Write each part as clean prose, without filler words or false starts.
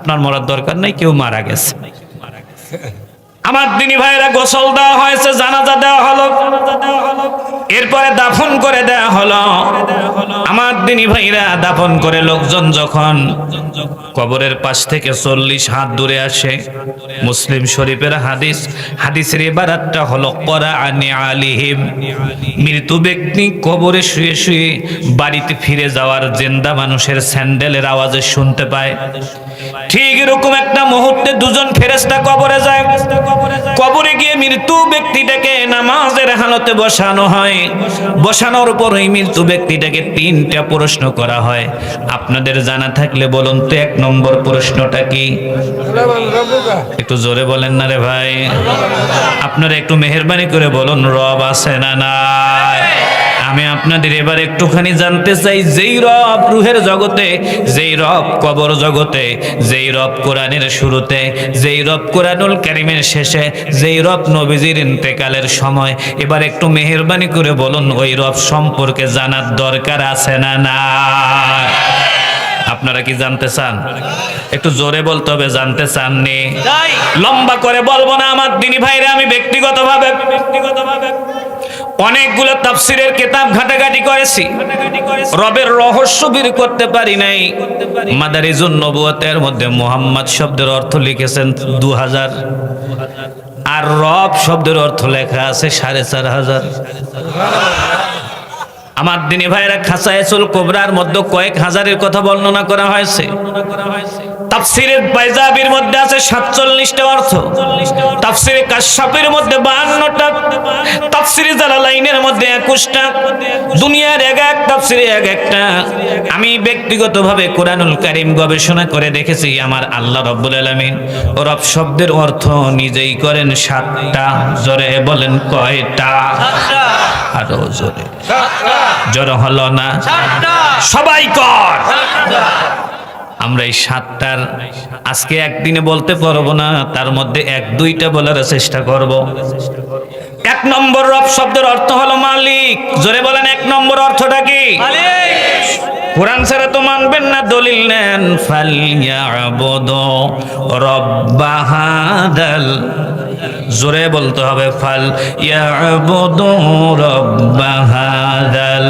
আপনার মরার দরকার নাই, কেউ মারা গেছে। আমার দিনী ভাইরা গোসল দেওয়া হয়েছে, জানাজা দেওয়া হলো, এরপরে দাফন করে দেওয়া হলো। আমার দিনী ভাইরা দাফন করে লোকজন যখন কবরের পাশ থেকে 40 হাত দূরে আসে, মুসলিম শরীফের হাদিস, হাদিসের ইবারাতটা হলো করাআনি আলিহিম, মৃত্যু ব্যক্তি কবরে শুয়ে শুয়ে বাড়িতে ফিরে যাওয়ার জিন্দা মানুষের স্যান্ডেলের আওয়াজে শুনতে পায়। ঠিক এরকম একটা মুহূর্তে দুজন ফেরেশতা কবরে যায়। কবরে গিয়ে মৃত্যু ব্যক্তিটাকে নামাজের হালতে বসানো হয়। বসানোর পর ওই মৃত্যু ব্যক্তিটাকে 3টা প্রশ্ন করা হয়। আপনাদের জানা থাকলে বলুন তো 1 নম্বর প্রশ্নটা কি? একটু জোরে বলেন না রে ভাই, আপনারা একটু মেহেরবানি করে বলুন, রব আছে না নাই? আমি আপনাদের এবার একটুখানি জানতে চাই, যেই রব রুহের জগতে, যেই রব কবর জগতে, যেই রব কোরআনের শুরুতে, যেই রব কোরআনুল কারীমের শেষে, যেই রব নবীজির ইন্তেকালের সময়, এবার একটু মেহেরবানি করে বলুন, ওই রব সম্পর্কে জানার দরকার আছে না না? আপনারা কি জানতে চান? একটু জোরে বলতে হবে, জানতে চাননি? লম্বা করে বলবো না আমার দিনী ভাইরা, আমি ব্যক্তিগতভাবে অনেকগুলো তাফসীরের কিতাব ঘাটাঘাটি করেছি, রবের রহস্য বের করতে পারি নাই। মাদারিজুন নবুয়তের মধ্যে মুহাম্মদ শব্দের অর্থ লিখেছেন 2000, আর রব শব্দের অর্থ লেখা আছে 4500। আমার দিনী ভাইরা খাসায়েসুল কুবরার মধ্যে কয়েক হাজারের কথা বর্ণনা করা হয়েছে। তাফসীরে বাইজাবির মধ্যে আছে 47টা অর্থ, তাফসীরে কাশফের মধ্যে 52টা, তাফসীরে জালালাইনের মধ্যে 21টা, দুনিয়ার এক এক তাফসীরে এক একটা। আমি ব্যক্তিগতভাবে কোরআনুল কারীম গবেষণা করে দেখেছি, আমার আল্লাহ রাব্বুল আলামিন রব শব্দের অর্থ নিজেই করেন 7টা। জোরে বলেন কয়টা? আরো জোরে, জোরে হলো না? সবাই কর। আমরা এই 7টার আজকে একদিনে বলতে পারবো না, তার মধ্যে 1-2টা বলার চেষ্টা করব। 1 নম্বর রব শব্দের অর্থ হলো মালিক। জোরে বলেন 1 নম্বর অর্থটা কি? মালিক। কোরআন ছাড়া তো মানবেন না, দলিল নেন। ফালইয়াবুদু রাব্বাহাদাল, জোরে বলতে হবে, ফালইয়াবুদু রাব্বাহাদাল।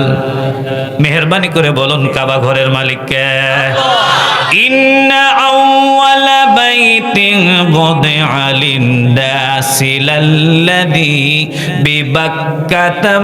মেহেরবানি করে বলুন, কাবা ঘরের মালিক কে? ইন্না আউওয়ালা বাইতিন বুদিআ লিন-নাসি লাল্লাযী বিবাক্কাতা